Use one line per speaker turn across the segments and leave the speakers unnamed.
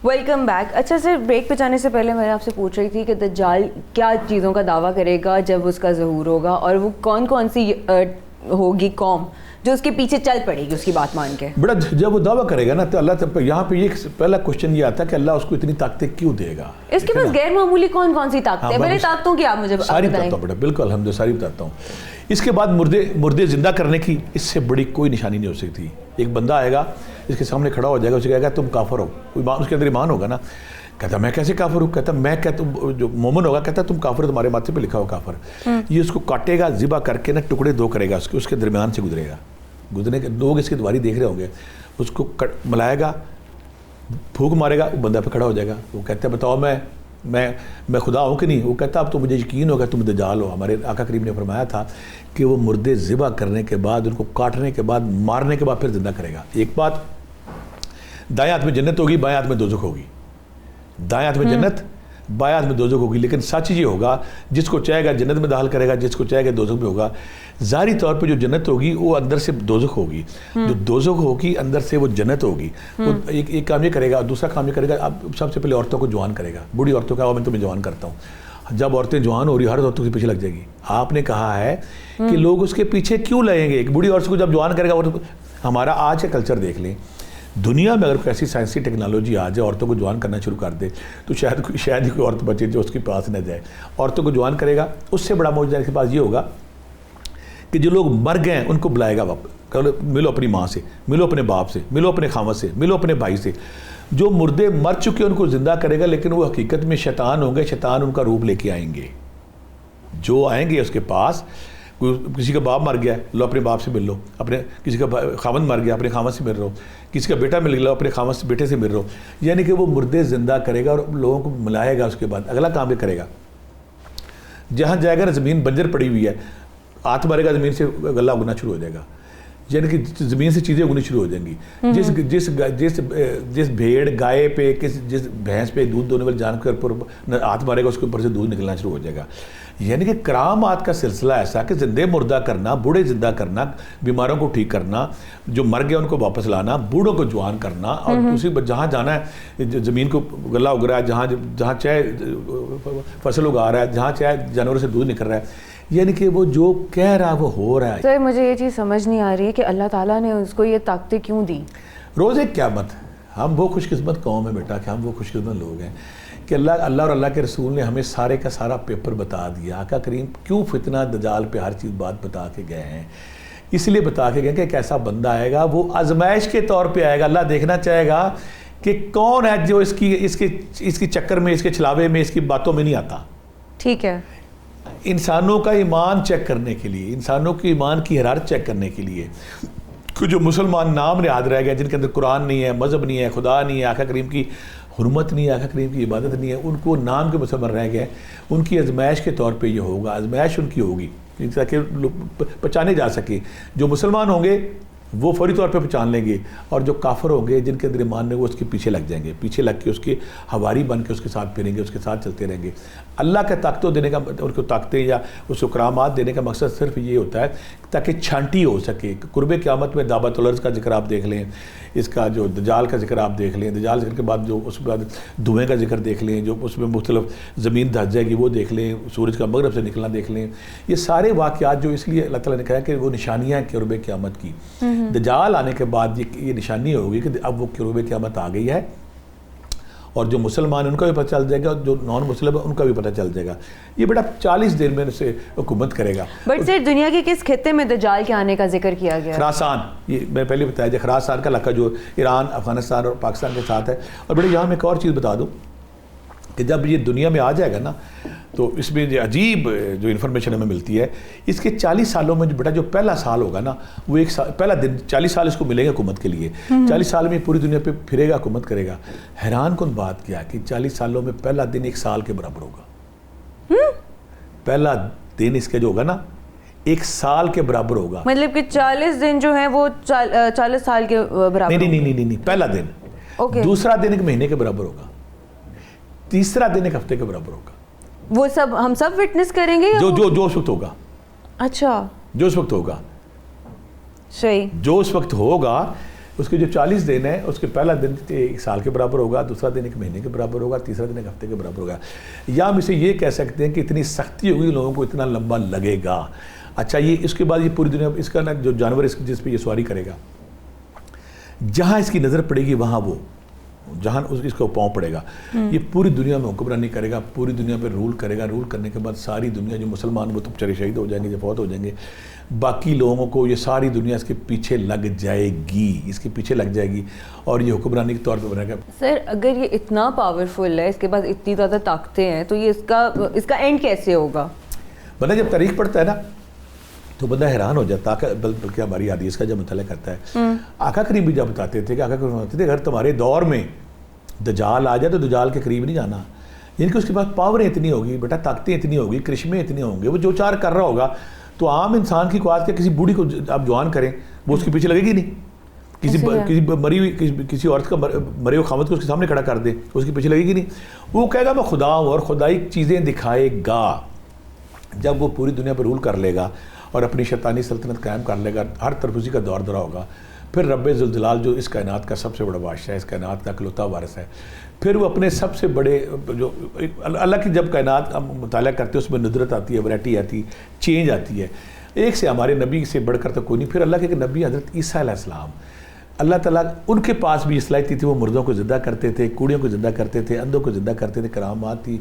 Welcome back. اچھا سر, break پہ جانے سے پہلے میں آپ سے پوچھ رہی تھی کہ دجال کیا چیزوں کا دعویٰ کرے گا جب اس کا ظہور ہوگا, اور وہ کون کون سی ہوگی قوم جو اس کے پیچھے چل پڑے گی اس کی بات مان کے.
بیٹا جب وہ دعویٰ کرے گا نا تو اللہ یہاں پہ یہ پہلا کوشچن یہ آتا ہے کہ اللہ اس کو اتنی طاقتیں کیوں دے گا.
اس کے پاس غیر معمولی کون کون سی طاقتیں, پہلے طاقتوں کی آپ مجھے
ساری بتاتا ہوں بیٹا, بالکل الحمدللہ ساری بتاتا ہوں. اس کے بعد مردے زندہ کرنے کی اس سے بڑی کوئی نشانی نہیں ہو سکتی. ایک بندہ آئے گا, اس کے سامنے کھڑا ہو جائے گا, اسے کہے گا تم کافر ہو, اس کے اندر ایمان ہوگا نا, کہتا میں کیسے کافر ہوں, کہتا میں جو مومن ہوگا کہتا تم کافر, تمہارے ماتھے پہ لکھا ہو کافر. یہ اس کو کاٹے گا, ذبح کر کے نا ٹکڑے دو کرے گا, اس کے درمیان سے گزرے گا, گزرنے کے لوگ اس کی دواری دیکھ رہے ہوں گے, اس کو ملائے گا, پھونک مارے گا, وہ بندہ پہ کھڑا ہو جائے گا. وہ کہتا ہے بتاؤ میں خدا ہوں کہ نہیں. وہ کہتا اب تو مجھے یقین ہوگا تم دجال ہو. ہمارے آقا کریم نے فرمایا تھا کہ وہ مردے ذبح کرنے کے بعد, ان کو کاٹنے کے بعد, مارنے کے بعد پھر زندہ کرے گا. ایک بات, دائیں ہاتھ میں جنت ہوگی, بائیں ہاتھ میں دوزخ ہوگی. دائیں ہاتھ میں جنت, بائیں ہاتھ میں دوزخ ہوگی. لیکن سچ یہ ہوگا جس کو چاہے گا جنت میں داخل کرے گا, جس کو چاہے گا دوزخ میں ہوگا. ظاہری طور پہ جو جنت ہوگی وہ اندر سے دوزخ ہوگی, جو دوزخ ہوگی اندر سے وہ جنت ہوگی. وہ ایک کام یہ کرے گا, دوسرا کام یہ کرے گا, اب سب سے پہلے عورتوں کو جوان کرے گا. بوڑھی عورتوں کا میں تمہیں جوان کرتا ہوں. جب عورتیں جوان ہو رہی ہر عورتوں کے پیچھے لگ جائے گی. آپ نے کہا ہے کہ لوگ اس کے پیچھے کیوں لگیں گے. ایک بوڑھی عورت کو جب جوان کرے گا, اور ہمارا آج کا کلچر دیکھ لیں, دنیا میں اگر کوئی ایسی سائنسی ٹیکنالوجی آ جائے, عورتوں کو جوان کرنا شروع کر دے, تو شاید ہی کوئی عورت بچے جو اس کے پاس نہ جائے. عورتوں کو جوان کرے گا. اس سے بڑا معجزہ اس کے پاس یہ ہوگا کہ جو لوگ مر گئے ہیں ان کو بلائے گا واپس, ملو اپنی ماں سے, ملو اپنے باپ سے, ملو اپنے خاوند سے, ملو اپنے بھائی سے. جو مردے مر چکے ان کو زندہ کرے گا, لیکن وہ حقیقت میں شیطان ہوں گے. شیطان ان کا روپ لے کے آئیں گے. جو آئیں گے اس کے پاس, کسی کا باپ مر گیا, لو اپنے باپ سے مل لو, کسی کا خاوند مر گیا, اپنے خاوند سے مل رہو, کسی کا بیٹا مل گیا, اپنے خاوند سے بیٹے سے مل رہو. یعنی کہ وہ مردے زندہ کرے گا اور لوگوں کو ملائے گا. اس کے بعد اگلا کام یہ کرے گا, جہاں جائے گا نا زمین بنجر پڑی ہوئی ہے, ہاتھ مارے گا زمین سے غلہ اگنا شروع ہو جائے گا. یعنی کہ زمین سے چیزیں اگنی شروع ہو جائیں گی. جس بھیڑ گائے پہ, جس بھینس پہ دودھ دونے والے جانور پر ہاتھ مارے گا, اس کے اوپر سے دودھ نکلنا شروع ہو جائے گا. یعنی کہ کرامات کا سلسلہ ایسا کہ زندے مردہ کرنا, بوڑھے زندہ کرنا, بیماروں کو ٹھیک کرنا, جو مر گئے ان کو واپس لانا, بوڑھوں کو جوان کرنا, اور دوسری جہاں جانا ہے زمین کو غلہ اگ رہا ہے, جہاں چاہے فصل اگا رہا ہے, جہاں چاہے جانوروں سے دودھ نکل رہا ہے. یعنی کہ وہ جو کہہ رہا ہے وہ ہو رہا ہے.
سر مجھے یہ چیز سمجھ نہیں آ رہی ہے کہ اللہ تعالیٰ نے اس کو یہ طاقتیں کیوں دی.
روز قیامت ہم وہ خوش قسمت قوم ہے بیٹا, کہ ہم وہ خوش قسمت لوگ ہیں کہ اللہ اور اللہ کے رسول نے ہمیں سارے کا سارا پیپر بتا دیا. آقا کریم کیوں فتنہ دجال پہ ہر چیز بات بتا کے گئے ہیں. اس لیے بتا کے گئے کہ ایک ایسا بندہ آئے گا, وہ آزمائش کے طور پہ آئے گا. اللہ دیکھنا چاہے گا کہ کون ہے جو اس کی چکر میں, اس کے چھلاوے میں, اس کی باتوں میں نہیں آتا.
ٹھیک ہے,
انسانوں کا ایمان چیک کرنے کے لیے, انسانوں کی ایمان کی حرارت چیک کرنے کے لیے. کہ جو مسلمان نام نہاد رہ گئے, جن کے اندر قرآن نہیں ہے, مذہب نہیں ہے, خدا نہیں ہے, آقا کریم کی حرمت نہیں ہے, آقا کریم کی عبادت نہیں ہے, ان کو نام کے مسلمان رہ گئے, ان کی آزمائش کے طور پہ یہ ہوگا. آزمائش ان کی ہوگی تاکہ پہچانے جا سکے. جو مسلمان ہوں گے وہ فوری طور پہ پہچان لیں گے, اور جو کافر ہوں گے جن کے اندر ایمان نہیں وہ اس کے پیچھے لگ جائیں گے, پیچھے لگ کے اس کے ہواری بن کے اس کے ساتھ پھریں گے, اس کے ساتھ چلتے رہیں گے. اللہ کا طاقتوں دینے کا, ان کو طاقتیں یا اس کو کرامات دینے کا مقصد صرف یہ ہوتا ہے تاکہ چھانٹی ہو سکے. قرب قیامت میں دعوت الارض کا ذکر آپ دیکھ لیں, اس کا جو دجال کا ذکر آپ دیکھ لیں, دجال ذکر کے بعد جو اس کے بعد دھوئیں کا ذکر دیکھ لیں, جو اس میں مختلف زمین دھس جائے گی وہ دیکھ لیں, سورج کا مغرب سے نکلنا دیکھ لیں. یہ سارے واقعات جو اس لیے اللہ تعالیٰ نے کہا کہ وہ نشانیاں ہیں قرب قیامت کی. دجال آنے کے بعد یہ نشانی ہوگی کہ اب وہ قرب قیامت آ گئی ہے, اور جو مسلمان ان کا بھی پتہ چل جائے گا, اور جو نان مسلم ان کا بھی پتہ چل جائے گا. یہ بیٹا 40 دن میں سے حکومت کرے گا.
بٹ سر دنیا کے کس خطے میں دجال کے آنے کا ذکر کیا گیا؟
خراسان, یہ میں پہلے بتایا جائے, خراسان کا علاقہ جو ایران, افغانستان اور پاکستان کے ساتھ ہے. اور بیٹا یہاں میں ایک اور چیز بتا دوں کہ جب یہ دنیا میں آ جائے گا نا, تو اس میں جو عجیب جو انفارمیشن ہمیں ملتی ہے, اس کے 40 سالوں میں بیٹا جو پہلا سال ہوگا نا, وہ ایک سال پہلا دن, 40 سال اس کو ملے گا حکومت کے لیے. 40 سال میں پوری دنیا پہ پھرے گا, حکومت کرے گا. حیران کن بات کیا کہ 40 سالوں میں پہلا دن ایک سال کے برابر ہوگا. پہلا دن اس کا جو ہوگا نا ایک سال کے برابر ہوگا.
مطلب کہ 40 دن جو ہیں وہ 40 سال کے برابر؟
نہیں, پہلا دن. دوسرا دن ایک مہینے کے برابر ہوگا. تیسرا دن ایک ہفتے کے برابر ہوگا.
وہ سب ہم سب وٹنس کریں گے
جو اس وقت ہوگا.
اچھا,
جو اس وقت ہوگا,
صحیح,
جو اس وقت ہوگا اس کے جو 40 دن ہیں اس کے پہلا دن 1 سال کے برابر ہوگا, دوسرا دن 1 مہینے کے برابر ہوگا, تیسرا دن 1 ہفتے کے برابر ہوگا. یا ہم اسے یہ کہہ سکتے ہیں کہ اتنی سختی ہوگی لوگوں کو اتنا لمبا لگے گا. اچھا یہ اس کے بعد یہ پوری دنیا اس کا نا جو جانور جس پہ یہ سواری کرے گا, جہاں اس کی نظر پڑے گی وہاں وہ, جہاں اس کو پاؤں پڑے گا, یہ پوری دنیا میں حکمرانی کرے گا, پوری دنیا پہ رول کرے گا. رول کرنے کے بعد ساری دنیا جو مسلمان وہ تو بچارے شہید ہو جائیں گے, جو فوت ہو جائیں گے, باقی لوگوں کو یہ ساری دنیا اس کے پیچھے لگ جائے گی, اس کے پیچھے لگ جائے گی اور یہ حکمرانی کے طور پہ بنے گا.
سر اگر یہ اتنا پاورفل ہے, اس کے پاس اتنی زیادہ طاقتیں ہیں, تو یہ اس کا اینڈ کیسے ہوگا؟
بندہ جب تاریخ پڑھتا ہے نا تو بندہ حیران ہو جاتا ہے, بلکہ ہماری حدیث کا جب مطالعہ کرتا ہے. آقا کریم بھی جب بتاتے تھے کہ آقا کریم بتاتے تھے اگر تمہارے دور میں دجال آ جائے تو دجال کے قریب نہیں جانا, یعنی کہ اس کے پاس پاوریں اتنی ہوگی, بیٹا طاقتیں اتنی ہوگی, کرشمے اتنے ہوں گے, وہ جو چار کر رہا ہوگا تو عام انسان کی کوئی کسی بوڑھی کو آپ جوان کریں وہ اس کے پیچھے لگے گی نہیں. کسی مری ہوئی کسی عورت کا مرے ہوئے خامد کو اس کے سامنے کھڑا کر دے اس کے پیچھے لگے گی نہیں. وہ کہے گا میں خدا ہوں اور خدائی چیزیں دکھائے گا. جب وہ پوری دنیا پہ رول کر لے گا اور اپنی شیطانی سلطنت قائم کر لے گا, ہر طرف اسی کا دور دورہ ہوگا, پھر رب ذوالجلال جو اس کائنات کا سب سے بڑا بادشاہ ہے, اس کائنات کا اکلوتا وارث ہے, پھر وہ اپنے سب سے بڑے جو اللہ کی جب کائنات ہم مطالعہ کرتے ہیں اس میں ندرت آتی ہے, ویرائٹی آتی ہے, چینج آتی ہے, ایک سے ہمارے نبی سے بڑھ کر تو کوئی نہیں. پھر اللہ کے ایک نبی حضرت عیسیٰ علیہ السلام, اللہ تعالیٰ ان کے پاس بھی صلاحیت تھی, وہ مردوں کو زندہ کرتے تھے, کوڑیوں کو زندہ کرتے تھے, اندھوں کو زندہ کرتے تھے, کرامات تھی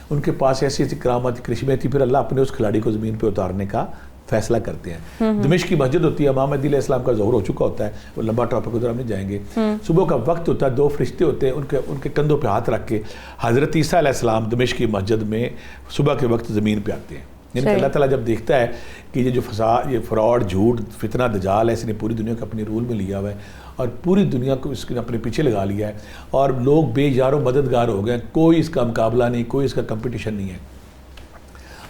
ان کے پاس, ایسی ایسی کرامات کرشمے تھی. پھر اللہ اپنے اس کھلاڑی کو زمین پہ اتارنے کا فیصلہ کرتے ہیں. دمشق کی مسجد ہوتی ہے, امام مہدی علیہ السلام کا ظہور ہو چکا ہوتا ہے, وہ لمبا ٹاپک ادھر ہم نہیں جائیں گے. صبح کا وقت ہوتا ہے, 2 فرشتے ہوتے ہیں, ان کے کندھوں پہ ہاتھ رکھ کے حضرت عیسیٰ علیہ السلام دمشق کی مسجد میں صبح کے وقت زمین پہ آتے ہیں. یعنی کہ اللہ تعالیٰ جب دیکھتا ہے کہ یہ جو فساد, یہ فراڈ, جھوٹ, فتنہ, دجال ہے, اس نے پوری دنیا کو اپنی رول میں لیا ہوا ہے اور پوری دنیا کو اس نے اپنے پیچھے لگا لیا ہے اور لوگ بے یار و مددگار ہو گئے, کوئی اس کا مقابلہ نہیں, کوئی اس کا کمپٹیشن نہیں ہے.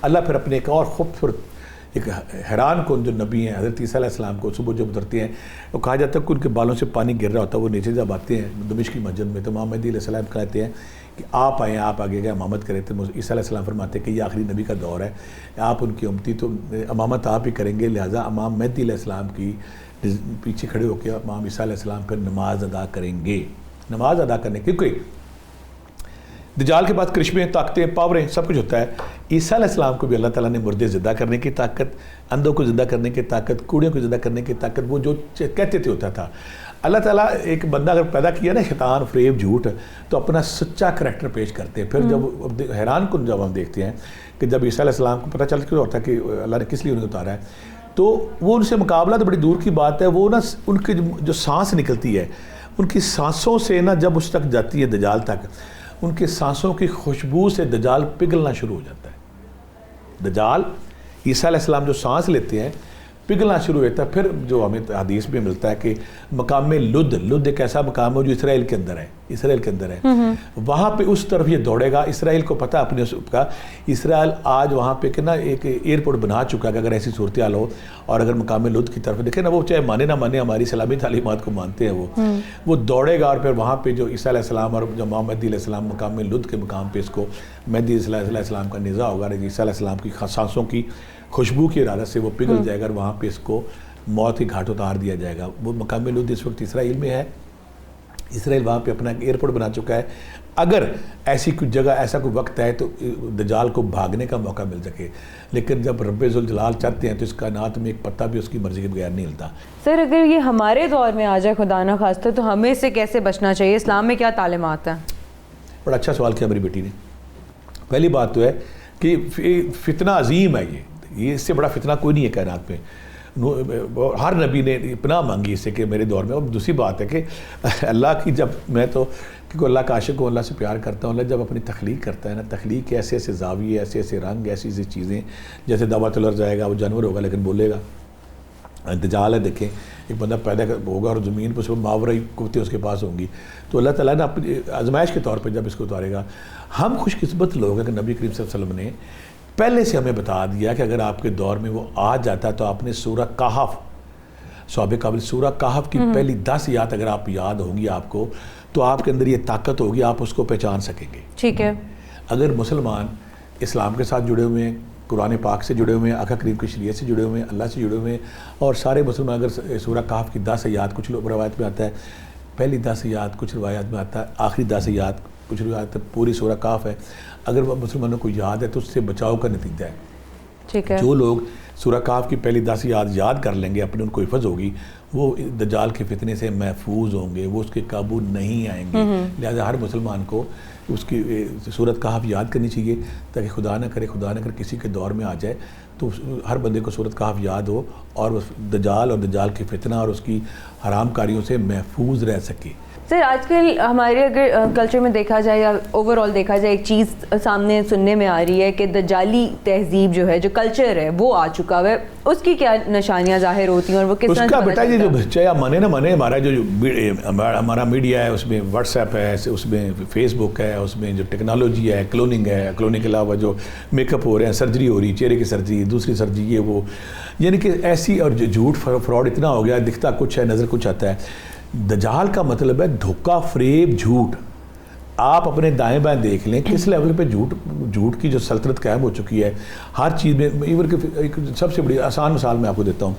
اللہ پھر اپنے ایک اور خوبصورت ایک حیران کن جو نبی ہیں حضرت عیسیٰ علیہ السلام کو صبح جب اترتے ہیں, وہ کہا جاتا ہے کہ ان کے بالوں سے پانی گر رہا ہوتا ہے, وہ نیچے جب آتے ہیں دمشق کی مسجد میں تو امام مہدی علیہ السلام کہتے ہیں کہ آپ آئیں, آپ آگے گئے امامت کرے تھے. عیسیٰ علیہ السلام فرماتے ہیں کہ یہ آخری نبی کا دور ہے, آپ ان کی امتی, تو امامت آپ ہی کریں گے, لہٰذا امام مہدی علیہ السلام کی پیچھے کھڑے ہو کے امام عیسیٰ علیہ السلام پر نماز ادا کریں گے. نماز ادا کرنے کیونکہ دجال کے بعد کرشمے, طاقتیں, پاوریں, سب کچھ ہوتا ہے. عیسیٰ علیہ السلام کو بھی اللہ تعالیٰ نے مردے زندہ کرنے کی طاقت, اندھوں کو زندہ کرنے کی طاقت, کوڑیوں کو زندہ کرنے کی طاقت, وہ جو کہتے تھے ہوتا تھا. اللہ تعالیٰ ایک بندہ اگر پیدا کیا نا شیطان, فریب, جھوٹ, تو اپنا سچا کریکٹر پیش کرتے ہیں. پھر جب حیران کن جب ہم دیکھتے ہیں کہ جب عیسیٰ علیہ السلام کو پتہ چل کیوں ہوتا ہے کہ اللہ نے کس لیے انہیں اتارا ہے, تو وہ ان سے مقابلہ تو بڑی دور کی بات ہے. وہ نا ان کی جو سانس نکلتی ہے, ان کی سانسوں سے نا جب اس تک جاتی ہے دجال تک, ان کے سانسوں کی خوشبو سے دجال پگھلنا شروع ہو جاتا ہے. دجال عیسیٰ علیہ السلام جو سانس لیتے ہیں پگھلنا شروع ہوتا ہے. پھر جو ہمیں حدیث میں ملتا ہے کہ مقام لد ایک ایسا مقام ہے جو اسرائیل کے اندر ہے, وہاں پہ اس طرف یہ دوڑے گا. اسرائیل کو پتہ اپنے اس کا, اسرائیل آج وہاں پہ کہ نا ایک ایئرپورٹ بنا چکا ہے کہ اگر ایسی صورتحال ہو اور اگر مقام لد کی طرف دیکھیں نا, وہ چاہے مانے نہ مانے ہماری اسلامی تعلیمات کو مانتے ہیں, وہ دوڑے گا اور پھر وہاں پہ جو عیسیٰ علیہ السلام اور جو امام مہدی علیہ السلام مقام لد کے مقام پہ اس کو مہدی علیہ السلام کا نزاع ہوگا, عیسیٰ علیہ السلام کی سانسوں کی خوشبو کی ارادت سے وہ پگھل جائے گا اور وہاں پہ اس کو موت کے گھاٹ اتار دیا جائے گا. وہ مقام لد اس وقت اسرائیل میں ہے. اسرائیل وہاں پہ اپنا ایئرپورٹ بنا چکا ہے. اگر ایسی کوئی جگہ, ایسا کوئی وقت ہے تو دجال کو بھاگنے کا موقع مل سکے, لیکن جب رب ذوالجلال چاہتے ہیں تو اس کائنات میں ایک پتا بھی اس کی مرضی کے بغیر نہیں ہلتا.
سر اگر یہ ہمارے دور میں آ جائے خدا نہ خواستہ, تو ہمیں اس سے کیسے بچنا چاہیے؟ اسلام میں کیا تعلیمات ہیں؟
بڑا اچھا سوال کیا میری بیٹی نے. پہلی بات تو ہے کہ فتنہ عظیم ہے, یہ اس سے بڑا فتنہ کوئی نہیں ہے کائنات میں. ہر نبی نے پناہ مانگی اس سے کہ میرے دور میں. اور دوسری بات ہے کہ اللہ کی, جب میں تو کیونکہ اللہ کا عاشق ہوں, اللہ سے پیار کرتا ہوں, اللہ جب اپنی تخلیق کرتا ہے نا, تخلیق کے ایسے ایسے زاویے, ایسے ایسے رنگ, ایسی ایسی چیزیں, جیسے دعوت الر جائے گا, وہ جانور ہوگا لیکن بولے گا. دجال ہے, دیکھیں ایک بندہ پیدا ہوگا اور زمین پہ اس ماورائی قوتیں اس کے پاس ہوں گی, تو اللہ تعالیٰ نے اپنی آزمائش کے طور پہ جب اس کو اتارے گا. ہم خوش قسمت لوگ ہیں کہ نبی کریم صلی اللہ علیہ وسلم نے پہلے سے ہمیں بتا دیا کہ اگر آپ کے دور میں وہ آ جاتا تو آپ نے سورہ کہف, صحابہ قابل سورہ کہف کی پہلی 10 آیات اگر آپ یاد ہوں گی آپ کو, تو آپ کے اندر یہ طاقت ہوگی, آپ اس کو پہچان سکیں گے.
ٹھیک ہے.
اگر مسلمان اسلام کے ساتھ جڑے ہوئے ہیں, قرآن پاک سے جڑے ہوئے ہیں, آقا کریم کی شریعت سے جڑے ہوئے ہیں, اللہ سے جڑے ہوئے ہیں, اور سارے مسلمان اگر سورہ کہف کی 10 آیات کچھ روایت میں آتا ہے, پہلی 10 آیات کچھ روایت میں آتا ہے, آخری 10 آیات کچھ روایت پوری سورہ کہف ہے, اگر مسلمانوں کو یاد ہے تو اس سے بچاؤ کا نتیجہ ہے.
ٹھیک ہے,
جو لوگ سورہ کہف کی پہلی 10 آیات یاد کر لیں گے, اپنے ان کو حفظ ہوگی, وہ دجال کے فتنے سے محفوظ ہوں گے, وہ اس کے قابو نہیں آئیں گے. لہذا ہر مسلمان کو اس کی سورۃ کہف یاد کرنی چاہیے, تاکہ خدا نہ کرے کسی کے دور میں آ جائے تو ہر بندے کو سورۃ کہف یاد ہو, اور دجال اور دجال کے فتنہ اور اس کی حرام کاریوں سے محفوظ رہ سکے.
سر آج کل ہمارے اگر کلچر میں دیکھا جائے یا اوور آل دیکھا جائے, ایک چیز سامنے سننے میں آ رہی ہے کہ دجالی تہذیب جو ہے, جو کلچر ہے وہ آ چکا ہے, اس کی کیا نشانیاں ظاہر ہوتی ہیں اور وہ کس طرح
اس کا بیٹا یہ جو چاہے آپ مانے نہ مانے, ہمارا میڈیا ہے, اس میں واٹس ایپ ہے, اس میں فیس بک ہے, اس میں جو ٹیکنالوجی ہے, کلوننگ ہے, کلوننگ کے علاوہ جو میک اپ ہو رہے ہیں, سرجری ہو رہی, چہرے کی سرجری, دوسری سرجری, یہ وہ, یعنی کہ ایسی, اور جھوٹ فراڈ اتنا ہو گیا, دکھتا کچھ ہے نظر کچھ آتا ہے. دجال کا مطلب ہے دھوکہ, فریب, جھوٹ. آپ اپنے دائیں بائیں دیکھ لیں کس لیول پہ جھوٹ کی جو سلطنت قائم ہو چکی ہے ہر چیز میں. ایون کہ ایک سب سے بڑی آسان مثال میں آپ کو دیتا ہوں,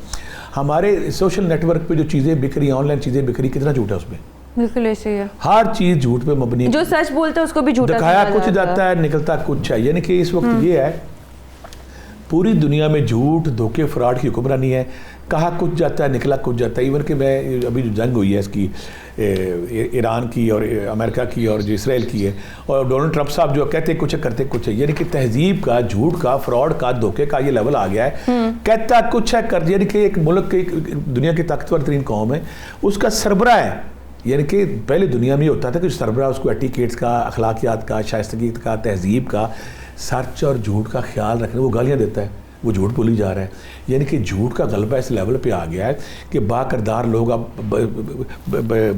ہمارے سوشل نیٹ ورک پہ جو چیزیں بک رہی, آن لائن چیزیں بک رہی, کتنا جھوٹ ہے اس میں.
بالکل ایسے ہے,
ہر چیز جھوٹ پہ مبنی,
جو سچ بولتا ہے اس کو بھی جھوٹا
دکھایا کچھ جاتا ہے, نکلتا کچھ ہے. یعنی کہ اس وقت یہ ہے پوری دنیا میں جھوٹ, دھوکے, فراڈ کی حکمرانی ہے. کہا کچھ جاتا ہے, نکلا کچھ جاتا ہے. ایون کہ میں ابھی جو جنگ ہوئی ہے اس کی, ایران کی اور امریکہ کی اور جو اسرائیل کی ہے, اور ڈونلڈ ٹرمپ صاحب جو کہتے کچھ ہے کرتے کچھ ہے. یعنی کہ تہذیب کا, جھوٹ کا, فراڈ کا, دھوکے کا یہ لیول آ گیا ہے. کہتا کچھ ہے کر, یعنی کہ ایک ملک کی, دنیا کی طاقتور ترین قوم ہے, اس کا سربراہ ہے. یعنی کہ پہلے دنیا میں یہ ہوتا تھا کہ سربراہ اس کو ایٹیکیٹس کا, اخلاقیات کا, شائستگی کا, تہذیب کا, سچ اور جھوٹ کا خیال رکھنے, وہ گالیاں دیتا ہے, وہ جھوٹ بولی جا رہا ہے. یعنی کہ جھوٹ کا غلبہ اس لیول پہ آ گیا ہے کہ با کردار لوگ اب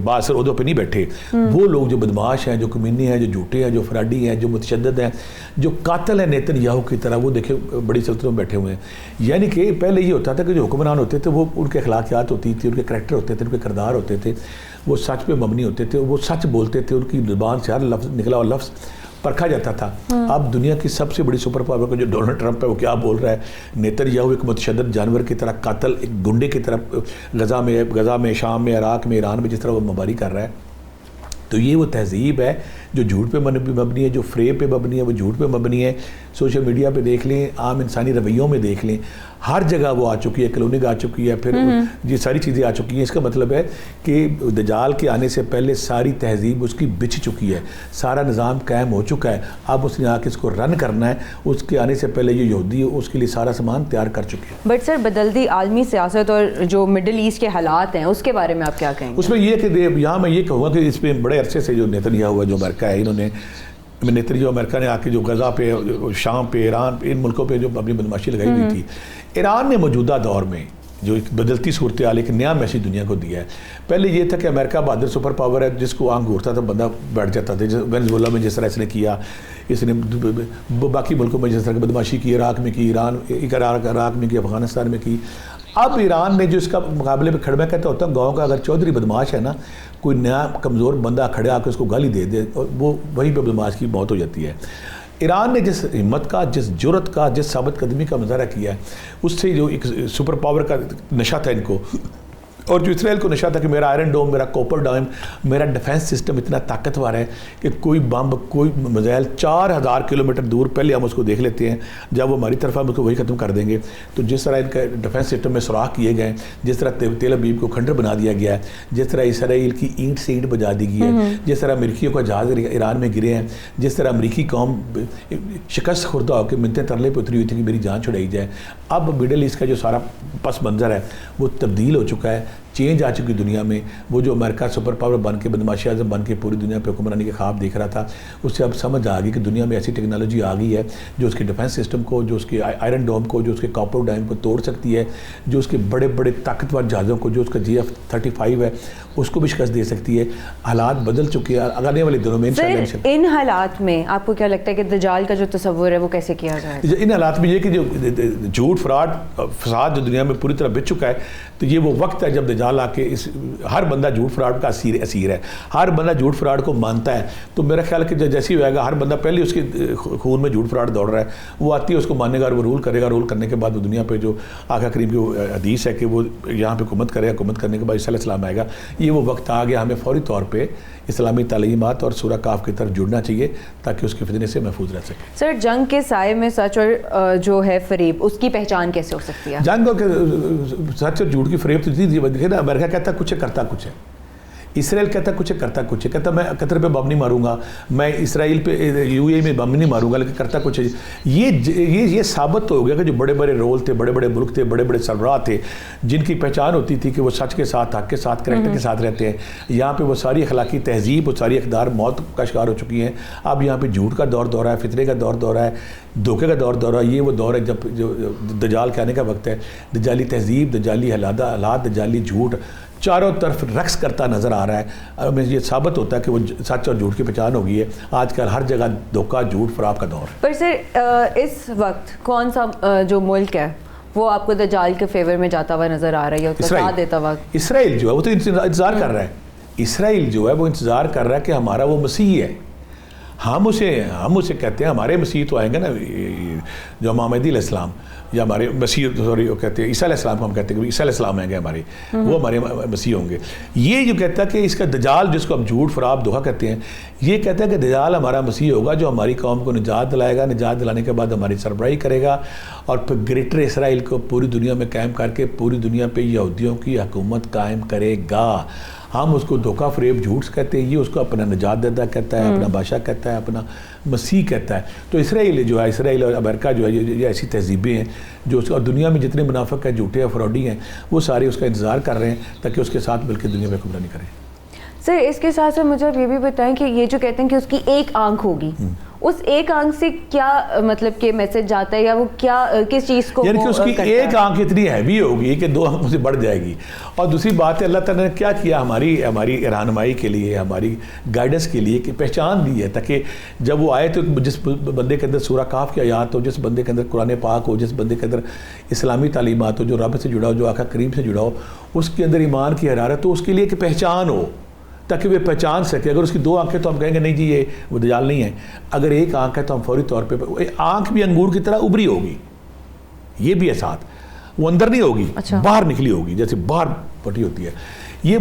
بااثر عہدوں پہ نہیں بیٹھے. وہ لوگ جو بدماش ہیں, جو کمینے ہیں, جو جھوٹے ہیں, جو فراڈی ہیں, جو متشدد ہیں, جو قاتل ہیں نیتن یاہو کی طرح, وہ دیکھیں بڑی سلطنتوں میں بیٹھے ہوئے ہیں. یعنی کہ پہلے یہ ہوتا تھا کہ جو حکمران ہوتے تھے وہ ان کے اخلاقیات ہوتی تھی, ان کے کریکٹر ہوتے تھے, ان کے کردار ہوتے تھے, وہ سچ پہ مبنی ہوتے تھے, وہ سچ بولتے تھے, ان کی زبان سے ہر لفظ نکلا ہوا لفظ پرکھا جاتا تھا. اب دنیا کی سب سے بڑی سپر پاور کا جو ڈونلڈ ٹرمپ ہے وہ کیا بول رہا ہے, نیتن یاہو ایک متشدد جانور کی طرح, قاتل, ایک گنڈے کی طرح غزہ میں, شام میں, عراق میں, ایران میں جس طرح وہ مباری کر رہا ہے. تو یہ وہ تہذیب ہے جو جھوٹ پہ مبنی ہے, جو فریب پہ مبنی ہے, وہ جھوٹ پہ مبنی ہے. سوشل میڈیا پہ دیکھ لیں, عام انسانی رویوں میں دیکھ لیں, ہر جگہ وہ آ چکی ہے. کلوننگ آ چکی ہے, پھر یہ ساری چیزیں آ چکی ہیں. اس کا مطلب ہے کہ دجال کے آنے سے پہلے ساری تہذیب اس کی بچھ چکی ہے, سارا نظام قائم ہو چکا ہے. اب اس نے آ کے اس کو رن کرنا ہے. اس کے آنے سے پہلے یہ یہودی اس کے لیے سارا سامان تیار کر چکی ہے.
بٹ سر بدلتی عالمی سیاست اور جو مڈل ایسٹ کے حالات ہیں اس کے بارے میں آپ کیا کہیں گے؟
اس میں یہ کہ یہاں میں یہ کہوں گا کہ اس میں بڑے عرصے سے جو نیتن یاہو ہے, جو امریکہ ہے, انہوں نے نیتن یاہو امریکہ نے آ کے جو غزہ پہ, شام پہ, ایران پہ, ان ملکوں پہ جو اپنی بدماشی لگائی ہوئی تھی. ایران نے موجودہ دور میں جو ایک بدلتی صورتحال ایک نیا میسیج دنیا کو دیا ہے. پہلے یہ تھا کہ امریکہ بہادر سپر پاور ہے, جس کو آنکھ گھورتا تھا بندہ بیٹھ جاتا تھا. وینزویلا میں جس طرح اس نے کیا, اس نے باقی ملکوں میں جس طرح کی بدماشی کی, عراق میں کی, عراق میں کی, افغانستان میں کی. اب ایران نے جو اس کا مقابلے میں کھڑا, میں کہتا ہوتا ہوں گاؤں کا اگر چودھری بدماش ہے نا, کوئی نیا کمزور بندہ کھڑے آ کے اس کو گالی دے دے, اور وہ وہیں پہ بدماش کی موت ہو جاتی ہے. ایران نے جس ہمت کا, جس جرت کا, جس ثابت قدمی کا مظاہرہ کیا ہے, اس سے جو ایک سپر پاور کا نشہ تھا ان کو, اور جو اسرائیل کو نشہ تھا کہ میرا آئرن ڈوم, میرا کوپر ڈوم, میرا ڈیفینس سسٹم اتنا طاقتور ہے کہ کوئی بمب, کوئی میزائل 4000 کلومیٹر دور پہلے ہم اس کو دیکھ لیتے ہیں, جب وہ ہماری طرف ہم اس کو وہی ختم کر دیں گے. تو جس طرح ان کا ڈیفینس سسٹم میں سوراخ کیے گئے, جس طرح تیل ابیب کو کھنڈر بنا دیا گیا ہے, جس طرح اسرائیل کی اینٹ سے اینٹ بجا دی گئی ہے, جس طرح امریکیوں کا جہاز ایران میں گرے ہیں, جس طرح امریکی قوم شکست خوردہ ہو کے منتیں ترلے پہ اتری ہوئی تھی کہ میری جان چھڑائی جائے. اب مڈل ایسٹ کا جو سارا پس منظر ہے وہ تبدیل ہو چکا ہے, چینج آ چکی دنیا میں. وہ جو امریکہ سپر پاور بن کے, بدماشی اعظم بن کے پوری دنیا پہ حکمرانی کے خواب دیکھ رہا تھا, اس سے اب سمجھ آ گئی کہ دنیا میں ایسی ٹیکنالوجی آ گئی ہے جو اس کے ڈیفینس سسٹم کو, جو اس کے آئرن ڈوم کو, جو اس کے کاپر ڈوم کو توڑ سکتی ہے, جو اس کے بڑے بڑے طاقتور جہازوں کو, جو اس کا GF-35 ہے, اس کو بھی شکست دے سکتی ہے. حالات بدل چکے ہیں. آنے والے دنوں میں
انشاءاللہ. ان حالات میں آپ کو کیا لگتا ہے کہ دجال کا جو تصور ہے وہ کیسے کیا جائے؟
ان حالات میں یہ کہ جو جھوٹ, فراڈ, فساد جو دنیا میں پوری طرح بچ چکا ہے, تو یہ وہ وقت ہے جب دجال دجال آ کے ہر بندہ جھوٹ فراڈ کا اسیر ہے, ہر بندہ جھوٹ فراڈ کو مانتا ہے. تو میرا خیال ہے کہ جیسے ہی ہوئے گا, ہر بندہ پہلے اس کے خون میں جھوٹ فراڈ دوڑ رہا ہے, وہ آتی ہے اس کو ماننے گا, وہ رول کرے گا. رول کرنے کے بعد وہ دنیا پہ جو آقا کریم کی حدیث ہے کہ وہ یہاں پہ حکومت کرے, حکومت کرنے کے بعد عیسیٰ علیہ السلام آئے گا. یہ وہ وقت آ گیا, ہمیں فوری طور پہ اسلامی تعلیمات اور سورہ کاف کی طرف جڑنا چاہیے تاکہ اس کے فتنے سے محفوظ رہ سکے.
سر, جنگ کے سائے میں سچ اور جو ہے فریب, اس کی پہچان کیسے ہو سکتی ہے؟
جنگ سچ اور جھوٹ کی فریب تو دیکھیے نا, امریکہ کہتا ہے کچھ ہے کرتا کچھ ہے, اسرائیل کہتا ہے کچھ ہے کرتا کچھ ہے. کہتا میں قطر پہ بم نہیں ماروں گا, میں اسرائیل پہ یو اے میں بم نہیں ماروں گا, لیکن کرتا کچھ ہے. یہ ثابت ہو گیا کہ جو بڑے بڑے رول تھے, بڑے بڑے ملک تھے, بڑے بڑے سربراہ تھے, جن کی پہچان ہوتی تھی کہ وہ سچ کے ساتھ, حق کے ساتھ, کریکٹر کے ساتھ رہتے ہیں, یہاں پہ وہ ساری اخلاقی تہذیب, وہ ساری اقدار موت کا شکار ہو چکی ہیں. اب یہاں پہ جھوٹ کا دور دورہ ہے, فتنے کا دور دورہ ہے, دھوکے کا دور دورہ ہے. یہ وہ دور ہے جب جو دجال کے آنے کا وقت ہے. دجالی تہذیب, دجالی حالات, دجالی جھوٹ چاروں طرف رقص کرتا نظر آ رہا ہے. ہمیں یہ ثابت ہوتا ہے کہ وہ سچ اور جھوٹ کی پہچان ہو گئی ہے. آج کل ہر جگہ دھوکہ, جھوٹ, فریب کا دور.
پر سر, اس وقت کون سا جو ملک ہے وہ آپ کو دجال کے فیور میں جاتا ہوا نظر آ رہا ہے, اس کا ساتھ دیتا ہوا؟
اسرائیل جو ہے وہ تو انتظار کر رہا ہے. اسرائیل جو ہے وہ انتظار کر رہا ہے کہ ہمارا وہ مسیح ہے. ہم اسے کہتے ہیں, ہمارے مسیح تو آئیں گے نا, جو امام مہدی علیہ السلام, یا ہمارے مسیح سوری وہ کہتے ہیں عیسیٰ علیہ السلام کو ہم کہتے ہیں کہ عیسیٰ علیہ السلام آئیں گے ہمارے, وہ ہمارے مسیح ہوں گے. یہ جو کہتا ہے کہ اس کا دجال, جس کو ہم جھوٹ, فریب, دھوکہ کہتے ہیں, یہ کہتا ہے کہ دجال ہمارا مسیح ہوگا جو ہماری قوم کو نجات دلائے گا. نجات دلانے کے بعد ہماری سربراہی کرے گا, اور پھر گریٹر اسرائیل کو پوری دنیا میں قائم کر کے پوری دنیا پہ یہودیوں کی حکومت قائم کرے گا. ہم اس کو دھوکہ, فریب, جھوٹ کہتے ہیں, یہ اس کو اپنا نجات دہندہ کہتا ہے, اپنا بادشاہ کہتا ہے, اپنا مسیح کہتا ہے. تو اسرائیل جو ہے, اسرائیل اور امریکہ جو ہے, یہ ایسی تہذیبیں ہیں جو اور دنیا میں جتنے منافق ہیں, جھوٹے ہیں, فراڈی ہیں, وہ سارے اس کا انتظار کر رہے ہیں تاکہ اس کے ساتھ بلکہ دنیا میں حکمرانی کریں.
سر, اس کے ساتھ ساتھ مجھے یہ بھی بتائیں کہ یہ جو کہتے ہیں کہ اس کی ایک آنکھ ہوگی, اس ایک آنکھ سے کیا مطلب کہ میسج جاتا ہے, یا وہ کیا کس چیز کو,
یعنی کہ اس کی ایک آنکھ اتنی ہیوی ہوگی کہ دو آنکھوں سے بڑھ جائے گی. اور دوسری بات ہے اللہ تعالیٰ نے کیا کیا ہماری رہنمائی کے لیے, ہماری گائیڈنس کے لیے, کہ پہچان دی ہے تاکہ جب وہ آئے تو جس بندے کے اندر سورہ کاف کی آیات ہو, جس بندے کے اندر قرآن پاک ہو, جس بندے کے اندر اسلامی تعلیمات ہو, جو رب سے جڑا ہو, جو آقا کریم سے جڑا ہو, اس کے اندر ایمان کی حرارت ہو, اس کے لیے ایک پہچان ہو تاکہ وہ پہچان سکے. اگر اس کی دو آنکھیں تو ہم کہیں گے نہیں جی یہ وہ دجال نہیں ہے. اگر ایک آنکھ ہے تو ہم فوری طور پہ, آنکھ بھی انگور کی طرح ابری ہوگی, یہ بھی ہے ساتھ, وہ اندر نہیں ہوگی, باہر نکلی ہوگی, جیسے باہر پٹی ہوتی ہے. یہ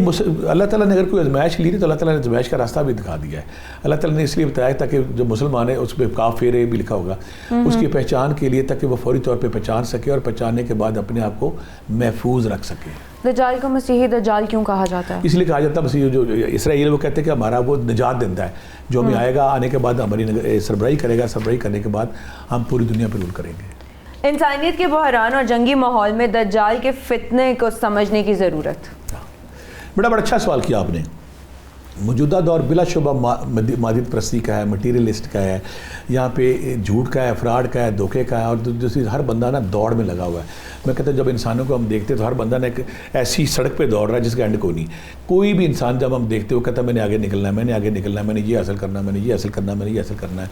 اللہ تعالیٰ نے اگر کوئی آزمائش لی تو اللہ تعالیٰ نے آزمائش کا راستہ بھی دکھا دیا ہے. اللہ تعالیٰ نے اس لیے بتایا تاکہ جو مسلمان ہے اس پہ کاف فیرے بھی لکھا ہوگا, اس کی پہچان کے لیے, تاکہ وہ فوری طور پہ پہچان سکے اور پہچاننے کے بعد اپنے آپ کو محفوظ رکھ سکے.
دجال کو مسیحی دجال کیوں کہا جاتا ہے؟
اس لیے کہا جاتا ہے مسیح جو اسرائیل, وہ کہتے ہیں کہ ہمارا وہ نجات دیندا ہے, جو ہمیں آئے گا, آنے کے بعد ہماری سربراہی کرے گا, سربراہی کرنے کے بعد ہم پوری دنیا پہ رول کریں گے.
انسانیت کے بحران اور جنگی ماحول میں دجال کے فتنے کو سمجھنے کی ضرورت.
بڑا اچھا سوال کیا آپ نے. موجودہ دور بلا شبہ مادیت پرستی کا ہے, مٹیریلسٹ کا ہے, یہاں پہ جھوٹ کا ہے, فراڈ کا ہے, دھوکے کا ہے, اور دوسری ہر بندہ نا دوڑ میں لگا ہوا ہے. میں کہتا ہوں جب انسانوں کو ہم دیکھتے ہیں تو ہر بندہ نے ایک ایسی سڑک پہ دوڑ رہا ہے جس کا اینڈ کوئی نہیں. کوئی بھی انسان جب ہم دیکھتے ہیں وہ کہتا ہے میں نے آگے نکلنا ہے, میں نے آگے نکلنا ہے, میں نے یہ حاصل کرنا ہے, میں نے یہ حاصل کرنا ہے, میں نے یہ حاصل کرنا ہے.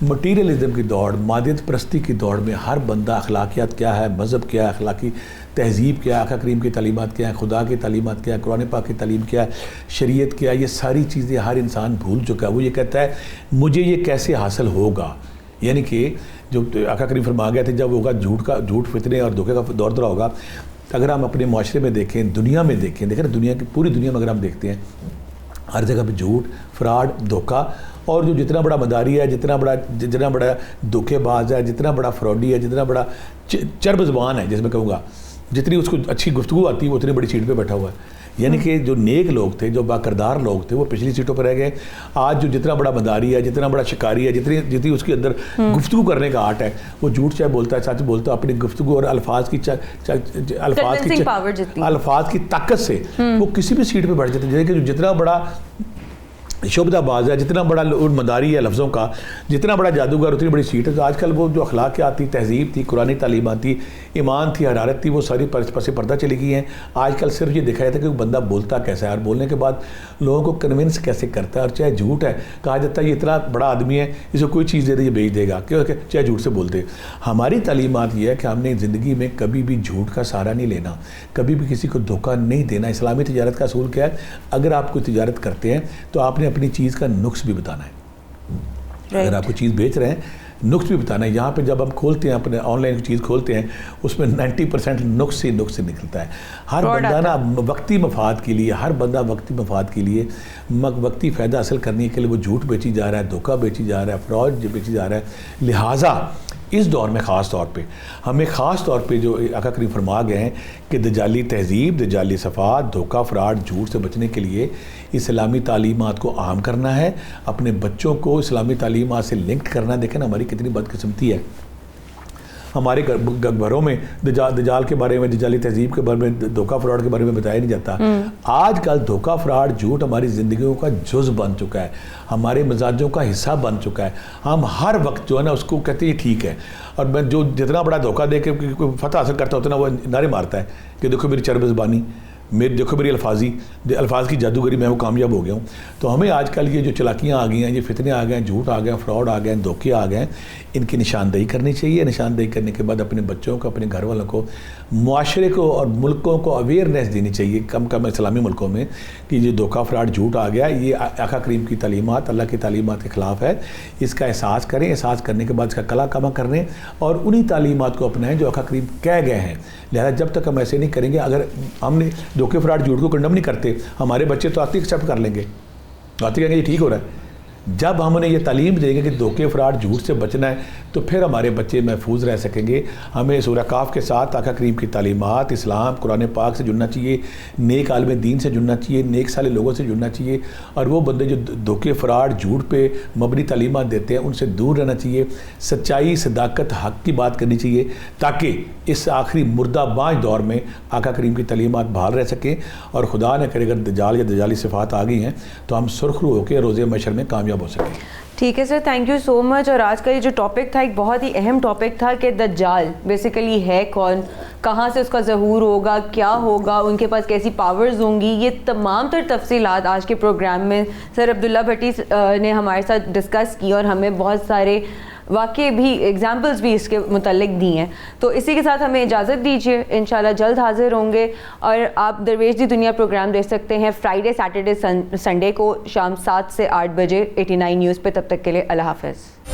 مٹیریلزم کی دوڑ, مادیت پرستی کی دوڑ میں ہر بندہ اخلاقیات کیا ہے, مذہب کیا ہے, اخلاقی تہذیب کیا ہے, آقا کریم کی تعلیمات کیا ہے, خدا کی تعلیمات کیا ہے, قرآن پاک کی تعلیم کیا ہے, شریعت کیا ہے, یہ ساری چیزیں ہر انسان بھول چکا ہے. وہ یہ کہتا ہے مجھے یہ کیسے حاصل ہوگا. یعنی کہ جو آقا کریم فرما گئے تھے جب ہوگا جھوٹ فتنے اور دھوکے کا دور دورہ ہوگا. اگر ہم اپنے معاشرے میں دیکھیں, دنیا میں دیکھیں نا, دنیا کی پوری دنیا میں اگر ہم دیکھتے ہیں ہر جگہ پہ جھوٹ, فراڈ, دھوکہ, اور جو جتنا بڑا مداری ہے, جتنا بڑا دھوکے باز ہے, جتنا بڑا فراڈی ہے, جتنا بڑا چرب زبان ہے, جس میں کہوں گا جتنی اس کو اچھی گفتگو آتی ہے وہ اتنی بڑی سیٹ پہ بیٹھا ہوا ہے. یعنی کہ جو نیک لوگ تھے, جو باکردار لوگ تھے, وہ پچھلی سیٹوں پہ رہ گئے. آج جو جتنا بڑا مداری ہے, جتنا بڑا شکاری ہے, جتنی اس کے اندر گفتگو کرنے کا آرٹ ہے, وہ جھوٹ چاہے بولتا ہے, سچ بولتا ہے, اپنی گفتگو اور الفاظ کی طاقت سے وہ کسی بھی سیٹ پہ بیٹھ جاتے ہیں. کہ جو جتنا بڑا شعبدہ باز ہے, جتنا بڑا مداری ہے لفظوں کا, جتنا بڑا جادوگر اتنی بڑی سیٹ ہے. تو آج کل وہ جو اخلاقیات تھی, تہذیب تھی, قرآنی تعلیمات تھی, ایمان تھی, حرارت تھی, وہ ساری پس پردہ چلی گئی ہیں. آج کل صرف یہ دکھا جاتا ہے کہ وہ بندہ بولتا کیسا ہے, اور بولنے کے بعد لوگوں کو کنونس کیسے کرتا ہے. اور چاہے جھوٹ ہے, کہا جاتا ہے یہ اتنا بڑا آدمی ہے, اس کو کوئی چیز دے دے یہ بیچ دے گا, کیونکہ چاہے جھوٹ سے بولتے. ہماری تعلیمات یہ ہے کہ ہم نے زندگی میں کبھی بھی جھوٹ کا سہارا نہیں لینا, کبھی بھی کسی کو دھوکہ نہیں دینا. اسلامی تجارت کا اصول کیا ہے, اگر آپ کوئی تجارت کرتے ہیں تو آپ نے اپنی چیز کا نقص بھی بتانا ہے. اگر آپ کوئی چیز بیچ رہے ہیں, نقص بھی بتانا ہے. یہاں پہ جب ہم کھولتے ہیں اپنے آن لائن چیز کھولتے ہیں, اس میں 90% نقص سے نکلتا ہے. ہر بندہ نا وقتی مفاد کے لیے, ہر بندہ وقتی مفاد کے لیے, وقتی فائدہ حاصل کرنے کے لیے وہ جھوٹ بیچی جا رہا ہے, دھوکہ بیچی جا رہا ہے, فراڈ بیچی جا رہا ہے. لہٰذا اس دور میں خاص طور پہ ہمیں خاص طور پہ جو آقا کریم فرما گئے ہیں کہ دجالی تہذیب, دجالی صفات, دھوکہ, فراڈ, جھوٹ سے بچنے کے لیے اسلامی تعلیمات کو عام کرنا ہے, اپنے بچوں کو اسلامی تعلیمات سے لنک کرنا. دیکھیں نا ہماری کتنی بدقسمتی ہے, ہمارے گھروں میں دجال کے بارے میں, دجالی تہذیب کے بارے میں, دھوکہ فراڈ کے بارے میں بتایا نہیں جاتا. آج کل دھوکہ فراڈ جھوٹ ہماری زندگیوں کا جز بن چکا ہے, ہمارے مزاجوں کا حصہ بن چکا ہے. ہم ہر وقت جو ہے نا اس کو کہتے ہیں ٹھیک ہے, اور میں جو جتنا بڑا دھوکہ دے کے فتح حاصل کرتا ہوتا ہے نا, وہ نعرے مارتا ہے کہ دیکھو میری چرب زبانی, دیکھو میری الفاظ کی جادوگری, میں وہ کامیاب ہو گیا ہوں. تو ہمیں آج کل یہ جو چلاکیاں آ گئی ہیں, یہ فتنے آ گئے ہیں, جھوٹ آ گئے ہیں, فراڈ آ گئے ہیں, دھوکے آ گئے ہیں, ان کی نشاندہی کرنی چاہیے. نشاندہی کرنے کے بعد اپنے بچوں کو, اپنے گھر والوں کو, معاشرے کو اور ملکوں کو اویئرنیس دینی چاہیے, کم اسلامی ملکوں میں, کہ یہ دھوکہ فراڈ جھوٹ آ گیا, یہ آقا کریم کی تعلیمات, اللہ کی تعلیمات کے خلاف ہے. اس کا احساس کریں, احساس کرنے کے بعد اس کا کلا کما کریں, اور انہی تعلیمات کو اپنائیں جو آقا کریم کہہ گئے ہیں. لہذا جب تک ہم ایسے نہیں کریں گے, اگر ہم نے دھوکے فراڈ جھوٹ کو کنڈم نہیں کرتے, ہمارے بچے تو آتی ایکسیپٹ کر لیں گے, آتی کہیں گے یہ ٹھیک ہو رہا ہے. جب ہم انہیں یہ تعلیم دیں گے کہ دھوکے فراڈ جھوٹ سے بچنا ہے, تو پھر ہمارے بچے محفوظ رہ سکیں گے. ہمیں سورہ کاف کے ساتھ آقا کریم کی تعلیمات, اسلام, قرآن پاک سے جڑنا چاہیے, نیک عالم دین سے جڑنا چاہیے, نیک صالح لوگوں سے جڑنا چاہیے, اور وہ بندے جو دھوکے فراڈ جھوٹ پہ مبنی تعلیمات دیتے ہیں ان سے دور رہنا چاہیے. سچائی, صداقت, حق کی بات کرنی چاہیے, تاکہ اس آخری مردہ بانج دور میں آقا کریم کی تعلیمات بحال رہ سکیں. اور خدا نہ کرے اگر دجال یا دجالی صفات آ گئی ہیں تو ہم سرخرو ہو کے روز محشر میں کامیاب ہو سکیں.
ٹھیک ہے سر, تھینک یو سو مچ. اور آج کا یہ جو ٹاپک تھا ایک بہت ہی اہم ٹاپک تھا کہ دجال بیسیکلی ہے کون, کہاں سے اس کا ظہور ہوگا, کیا ہوگا, ان کے پاس کیسی پاورز ہوں گی. یہ تمام تر تفصیلات آج کے پروگرام میں سر عبداللہ بھٹی نے ہمارے ساتھ ڈسکس کی, اور ہمیں بہت سارے واقعے بھی, ایگزامپلس بھی اس کے متعلق دی ہیں. تو اسی کے ساتھ ہمیں اجازت دیجیے, انشاءاللہ جلد حاضر ہوں گے. اور آپ درویش دی دنیا پروگرام دیکھ سکتے ہیں فرائیڈے, سیٹرڈے, سنڈے کو شام 7 سے 8 بجے 89 نیوز پہ. تب تک کے لیے اللہ حافظ.